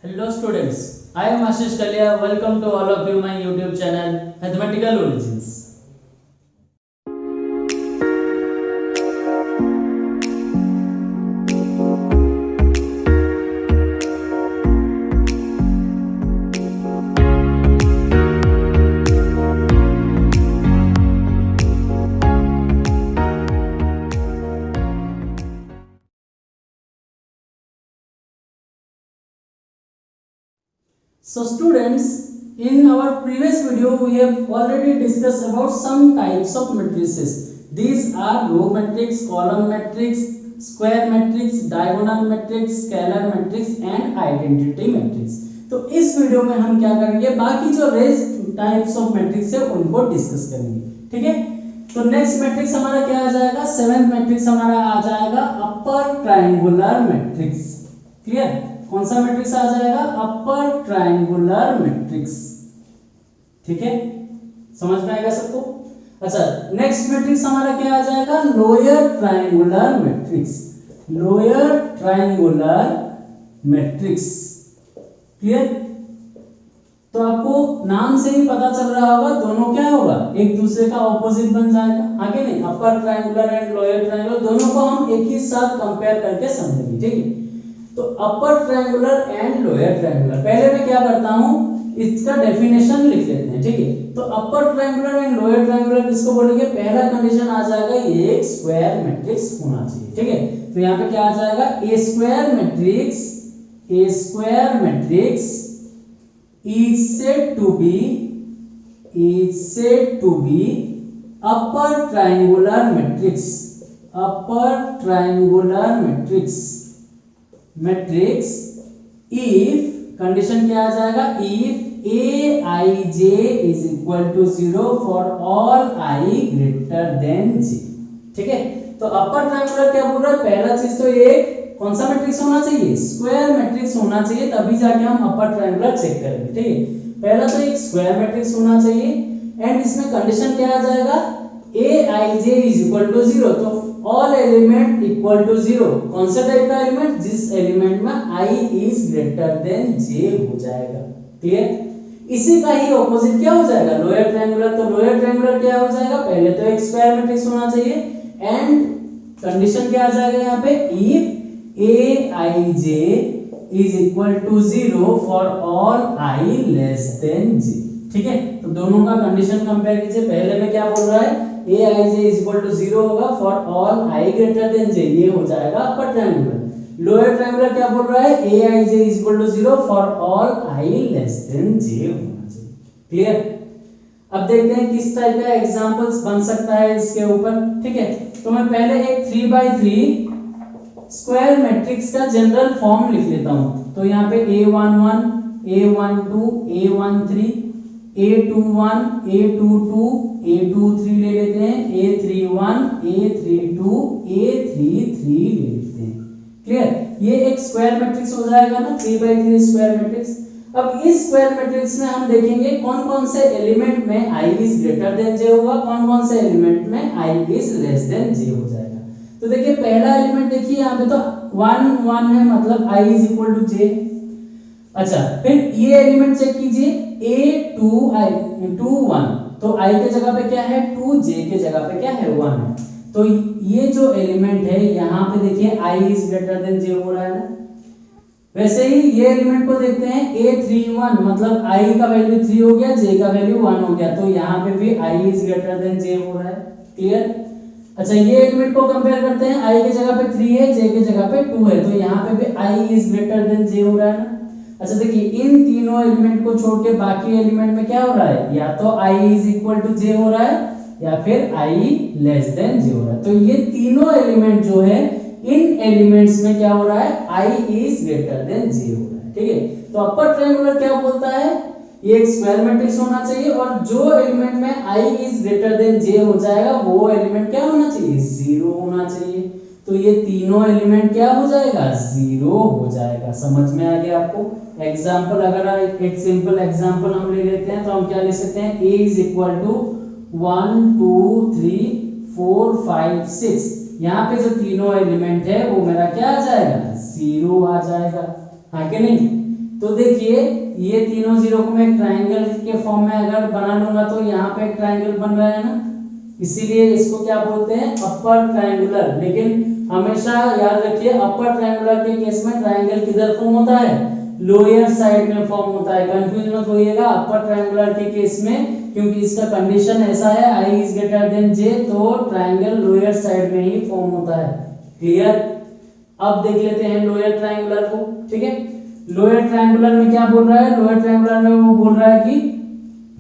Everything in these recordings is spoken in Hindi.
Hello students, I am Ashish Kalia. Welcome to all of you my YouTube channel Mathematical Origins. So students, in our previous video we have already discussed about some types of matrices. These are row matrix, column matrix, square matrix, diagonal matrix, scalar matrix and identity matrix. तो इस वीडियो में हम क्या करेंगे, बाकी जो रेस्ट टाइप्स ऑफ मैट्रिक्स है उनको डिस्कस करेंगे. ठीक है, तो नेक्स्ट मैट्रिक्स हमारा क्या आ जाएगा, सेवेंथ मैट्रिक्स हमारा आ जाएगा अपर ट्रायंगुलर मैट्रिक्स. क्लियर, कौन सा मैट्रिक्स आ जाएगा, अपर ट्रायंगुलर मैट्रिक्स. ठीक है, समझ में आएगा सबको. अच्छा, नेक्स्ट मैट्रिक्स हमारा क्या आ जाएगा, lower triangular matrix. Lower triangular matrix. Clear, तो आपको नाम से ही पता चल रहा होगा दोनों क्या होगा, एक दूसरे का ऑपोजिट बन जाएगा. आगे नहीं, upper triangular and lower triangular दोनों को हम एक ही साथ कंपेयर करके समझेंगे. ठीक है, तो upper triangular and lower triangular, पहले मैं क्या करता हूं, इसका डेफिनेशन लिख लेते हैं. ठीक है, तो upper triangular and lower triangular किसको बोलेंगे, पहला कंडीशन आ जाएगा ये एक स्क्वायर मैट्रिक्स होना चाहिए. ठीक है, तो यहाँ पे क्या आ जाएगा, a square matrix is said to be upper triangular matrix if condition क्या आ जाएगा, if aij is equal to 0 for all I greater than j. ठीक है, तो अपर ट्रायंगुलर क्या बोल रहा है, पहला चीज तो एक कौन सा मैट्रिक्स होना चाहिए, स्क्वायर मैट्रिक्स होना चाहिए, तभी जाके हम अपर ट्रायंगुलर चेक करेंगे. ठीक है, पहला तो एक स्क्वायर मैट्रिक्स होना चाहिए एंड इसमें कंडीशन क्या आ जाएगा, aij is equal to 0, तो ऑल एलिमेंट इक्वल टू 0. कौन सा टाइप का एलिमेंट, जिस एलिमेंट में i is greater than j हो जाएगा. क्लियर, इसी का ही ऑपोजिट क्या हो जाएगा, लोअर ट्रायंगुलर. तो लोअर ट्रायंगुलर क्या हो जाएगा, पहले तो एक स्क्वायर मैट्रिक्स होना चाहिए एंड कंडीशन क्या आ जाएगा यहाँ पे, if aij is equal to 0 for all I less than j. ठीक है, तो दोनों का कंडीशन कंपेयर कीजिए. पहले में क्या बोल रहा है, aij is equal to 0 होगा for all I greater than j, ये हो जाएगा अपर ट्रायंगुलर. लोअर ट्रायंगुलर क्या बोल रहा है, aij is equal to 0 for all I less than j होना चाहिए. क्लियर, अब देखते हैं किस टाइप का एग्जांपल्स बन सकता है इसके ऊपर. ठीक है, तो मैं पहले एक 3x3 स्क्वायर मैट्रिक्स का जनरल फॉर्म लिख लेता हूं. तो यहाँ पे a11 a12 a13 a21 a22 a23 ले लेते हैं, a31 a32 a33 ले लेते हैं. क्लियर, ये एक स्क्वायर मैट्रिक्स हो जाएगा ना, 3x3 स्क्वायर मैट्रिक्स. अब इस स्क्वायर मैट्रिक्स में हम देखेंगे कौन कौन से एलिमेंट में i is greater than j होगा, कौन कौन से एलिमेंट में i is less than j हो जाएगा. तो देखिए पहला एलिमेंट देखिए यहाँ पे तो 1 1 है, मतलब i is equal to j. अच्छा, फिर ये एलिमेंट चेक कीजिए, a2 1, तो i के जगह पे क्या है 2, j के जगह पे क्या है 1 है. तो ये जो एलिमेंट है यहाँ पे देखिए i is greater than j हो रहा है ना. वैसे ही ये एलिमेंट को देखते हैं, a31 मतलब i का वैल्यू 3 हो गया, j का वैल्यू 1 हो गया, तो यहाँ पे भी i is greater than j हो रहा है. क्लियर, अच्छा ये एलिमेंट को कंपेयर करते हैं, i के जगह पे 3 है, j के जगह पे 2 है, तो यहाँ पे भी i is greater than j हो रहा है ना. अच्छा देखिए इन तीनों एलिमेंट को छोड़ के बाकी एलिमेंट में क्या हो रहा है, या तो i is equal to j हो रहा है या फिर i लेस देन j हो रहा है. तो ये तीनों एलिमेंट जो है, इन एलिमेंट्स में क्या हो रहा है, i is greater than j हो रहा है. ठीक है, तो अपर ट्रायंगुलर क्या बोलता है, ये एक स्क्वायर मैट्रिक्स होना चाहिए और जो एलिमेंट में i is greater than j हो जाएगा वो एलिमेंट क्या होना चाहिए, 0 होना चाहिए. तो ये तीनों एलिमेंट क्या हो जाएगा, 0 हो जाएगा. समझ में आ गया आपको. एग्जांपल, अगर एक सिंपल एग्जांपल हम ले लेते हैं तो हम क्या ले सकते हैं, a इज इक्वल टू 1 2 3 4 5 6. यहाँ पे जो तीनों एलिमेंट है वो मेरा क्या आ जाएगा, 0 आ जाएगा. हाँ कि नहीं. तो देखिए ये तीनों जीरो को मैं एक ट्रायंगल के फॉर्म में अगर बना लूंगा तो यहाँ पे एक ट्रायंगल बन रहा है ना, इसीलिए इसको क्या बोलते हैं, अपर ट्रायंगुलर। लेकिन हमेशा याद रखिए अपर ट्रायंगुलर के केस में ट्रायंगल किधर फॉर्म होता है, लोअर साइड में फॉर्म होता है। कंफ्यूज मत होइएगा अपर ट्रायंगुलर के केस में, क्योंकि इसका कंडीशन ऐसा है i is greater than j, तो ट्रायंगल लोअर साइड में ही फॉर्म होता है। क्लियर। अब देख लेते हैं लोअर ट्रायंगुलर को। ठीक है, लोअर ट्रायंगुलर में क्या बोल रहा है, लोअर ट्रायंगुलर में वो बोल रहा है कि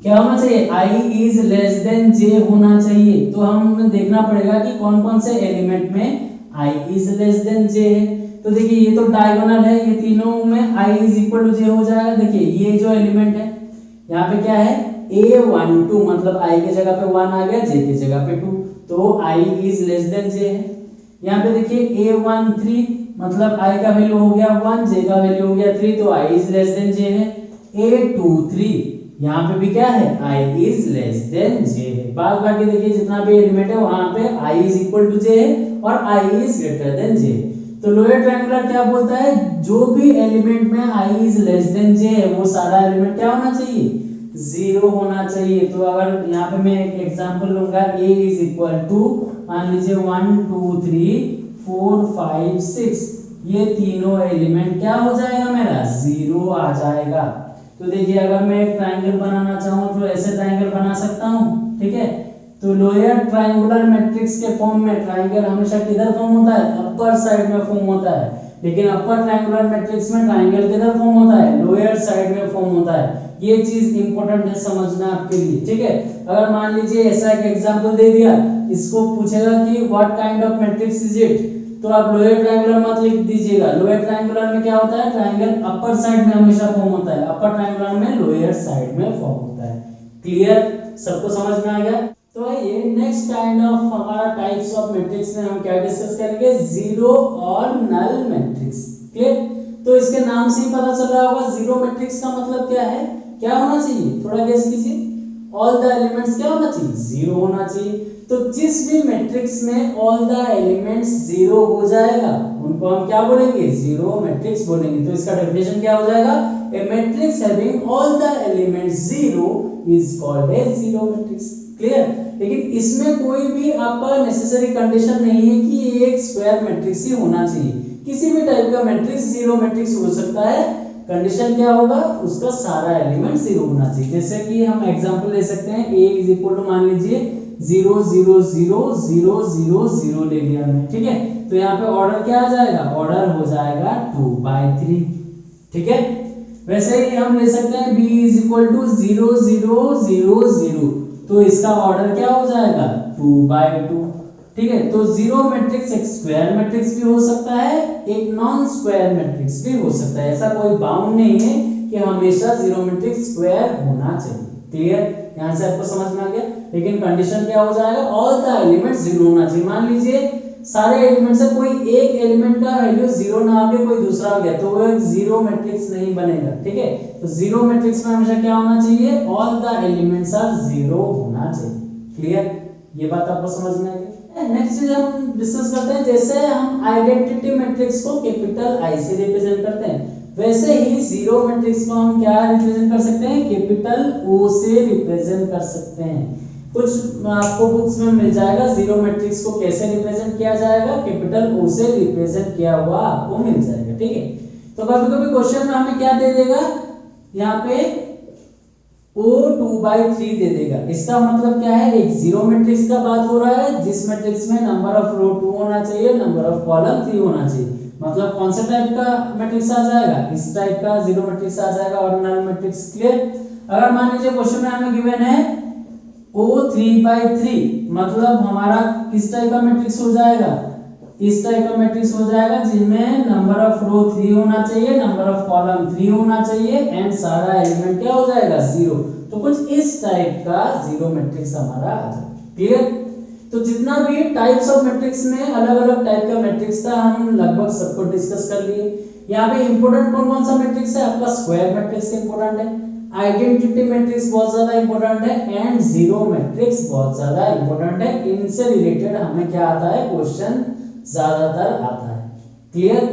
क्या होना चाहिए, i is less than j होना चाहिए। तो हमें देखना पड़ेगा कि कौन कौन से एलिमेंट में i is less than j है। तो देखिए ये तो डायगोनल है, ये तीनों में i is equal to j हो जाएगा। देखिए ये जो एलिमेंट है यहाँ पे क्या है, a12 मतलब i के जगह पे 1 आ गया, j की जगह पे 2, तो i is less than j है। यहाँ पे देखिए a13 मतलब i का वैल्यू हो गया 1, j का वैल्यू हो गया 3, तो i is less than j है। a23 यहाँ पे भी क्या है, i is less than j है। बाद बाकी देखिए जितना भी एलिमेंट है वहां पे i is equal to j है और i is greater than j। तो लोअर ट्रायंगुलर क्या बोलता है, जो भी एलिमेंट में i is less than j है वो सारा एलिमेंट क्या होना चाहिए, जीरो होना चाहिए। तो अगर यहाँ पे मैं एक एग्जांपल लूंगा, a इज इक्वल टू मान लीजिए 1 2 3 4 5 6, ये तीनों एलिमेंट क्या हो जाएगा, मेरा जीरो आ जाएगा। तो देखिए अगर मैं एक ट्रायंगल बनाना चाहूँ तो ऐसे ट्रायंगल बना सकता हूँ। ठीक है, तो लोअर ट्रायंगुलर मैट्रिक्स के फॉर्म में ट्रायंगल हमेशा किधर फॉर्म होता है, अपर साइड में फॉर्म होता है। लेकिन अपर ट्रायंगुलर मैट्रिक्स में ट्रायंगल किधर फॉर्म होता है, लोअर साइड में फॉर्म होता है। ये चीज इंपॉर्टेंट है समझना आपके लिए। ठीक है, अगर मान लीजिए ऐसा एक एग्जांपल दे दिया, इसको पूछेगा कि what kind of matrix is it, तो आप लोअर ट्रायंगुलर मत लिख दीजिएगा। लोअर ट्रायंगुलर में क्या होता है, ट्रायंगल अपर साइड में हमेशा फॉर्म होता है, अपर ट्रायंगुलर में लोअर साइड में फॉर्म होता है। क्लियर, सबको समझ में आ गया। तो ये नेक्स्ट काइंड ऑफ हमारा टाइप्स ऑफ मैट्रिक्स में हम क्या डिस्कस करेंगे, जीरो और नल मैट्रिक्स। क्लियर, तो इसके नाम से ही पता चल रहा होगा जीरो मैट्रिक्स का मतलब क्या है, क्या होना चाहिए, थोड़ा गेस कीजिए। ऑल द एलिमेंट्स क्या होना चाहिए, जीरो होना चाहिए। तो जिस भी मैट्रिक्स में ऑल द एलिमेंट्स जीरो हो जाएगा उनको हम क्या बोलेंगे, जीरो मैट्रिक्स बोलेंगे। तो इसका डेफिनेशन क्या हो जाएगा, a matrix having all the elements zero is called a zero matrix. Clear, लेकिन इसमें कोई भी आपका नेसेसरी कंडीशन नहीं है कि ये एक स्क्वायर मैट्रिक्स ही होना चाहिए। किसी भी टाइप का मैट्रिक्स जीरो मैट्रिक्स हो सकता है। कंडीशन क्या होगा, उसका सारा एलिमेंट जीरो होना चाहिए। जैसे कि हम एग्जांपल ले सकते हैं, a इज इक्वल टू मान लीजिए 0 0 0 0 0 0 ले लिया हमने। ठीक है, तो यहाँ पे ऑर्डर क्या आ जाएगा, ऑर्डर हो जाएगा 2/3। ठीक है, वैसे ही हम ले सकते हैं b इज इक्वल टू 0 0 0 0, तो इसका ऑर्डर क्या हो जाएगा 2/2। ठीक है, तो जीरो मैट्रिक्स एक स्क्वायर मैट्रिक्स भी हो सकता है, एक नॉन स्क्वायर मैट्रिक्स भी हो सकता है। ऐसा कोई बाउंड नहीं है कि हमेशा जीरो मैट्रिक्स स्क्वायर होना चाहिए। क्लियर, यहां से आपको समझ में आ गया। लेकिन कंडीशन क्या हो जाएगा, ऑल द एलिमेंट्स जीरो होना चाहिए। मान लीजिए सारे एलिमेंट से कोई एक एलिमेंट का वैल्यू जीरो ना आके कोई दूसरा आ गया, तो वो एक जीरो मैट्रिक्स नहीं बनेगा। ठीक है, तो जीरो मैट्रिक्स में हमेशा क्या होना चाहिए, all the elements are zero होना चाहिए। क्लियर, ये बात आपको समझ में आ गई। नेक्स्ट चीज हम डिस्कस करते हैं, जैसे हम आइडेंटिटी मैट्रिक्स को कैपिटल आई से रिप्रेजेंट करते हैं, वैसे ही जीरो मैट्रिक्स को हम क्या रिप्रेजेंट कर सकते हैं, कैपिटल ओ से रिप्रेजेंट कर सकते हैं। कुछ आपको बुक्स में मिल जाएगा जीरो मैट्रिक्स को कैसे रिप्रेजेंट किया जाएगा, कैपिटल ओ से रिप्रेजेंट किया हुआ आपको मिल जाएगा। ठीक है, तो कभी कभी क्वेश्चन में हमें क्या दे देगा, यहाँ पे O 2/3 दे देगा। इसका मतलब क्या है, एक जीरो मैट्रिक्स का बात हो रहा है जिस मैट्रिक्स में नंबर ऑफ रो 2 होना चाहिए, नंबर ऑफ कॉलम 3 होना चाहिए। मतलब कौन से टाइप का मैट्रिक्स आ जाएगा, इस टाइप का जीरो मैट्रिक्स आ जाएगा और नल मैट्रिक्स। क्लियर, अगर मान लीजिए क्वेश्चन में हमें गिवन है O 3/3, मतलब हमारा किस टाइप का मैट्रिक्स हो जाएगा, इस टाइप का मैट्रिक्स हो जाएगा जिनमें नंबर ऑफ रो 3 होना चाहिए, नंबर ऑफ कॉलम 3 होना चाहिए एंड सारा एलिमेंट क्या हो जाएगा, जीरो। तो कुछ इस टाइप का जीरो मैट्रिक्स हमारा आ जाएगा। क्लियर, तो जितना भी टाइप्स ऑफ मैट्रिक्स में अलग अलग टाइप का मैट्रिक्स था, हम लगभग सबको डिस्कस कर लिए। यहाँ पे इंपोर्टेंट कौन कौन सा मैट्रिक्स है, आपका स्क्वायर मैट्रिक्स इंपोर्टेंट है, आइडेंटिटी मैट्रिक्स बहुत ज्यादा इंपॉर्टेंट है एंड जीरो मैट्रिक्स बहुत ज्यादा इंपॉर्टेंट है। इनसे रिलेटेड हमें क्या आता है, क्वेश्चन ज्यादातर आता है। क्लियर,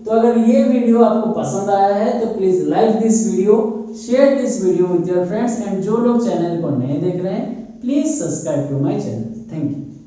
तो अगर ये वीडियो आपको पसंद आया है तो please like this video, share this video with your friends, and जो लोग चैनल को नए देख रहे हैं please subscribe to my channel. Thank you.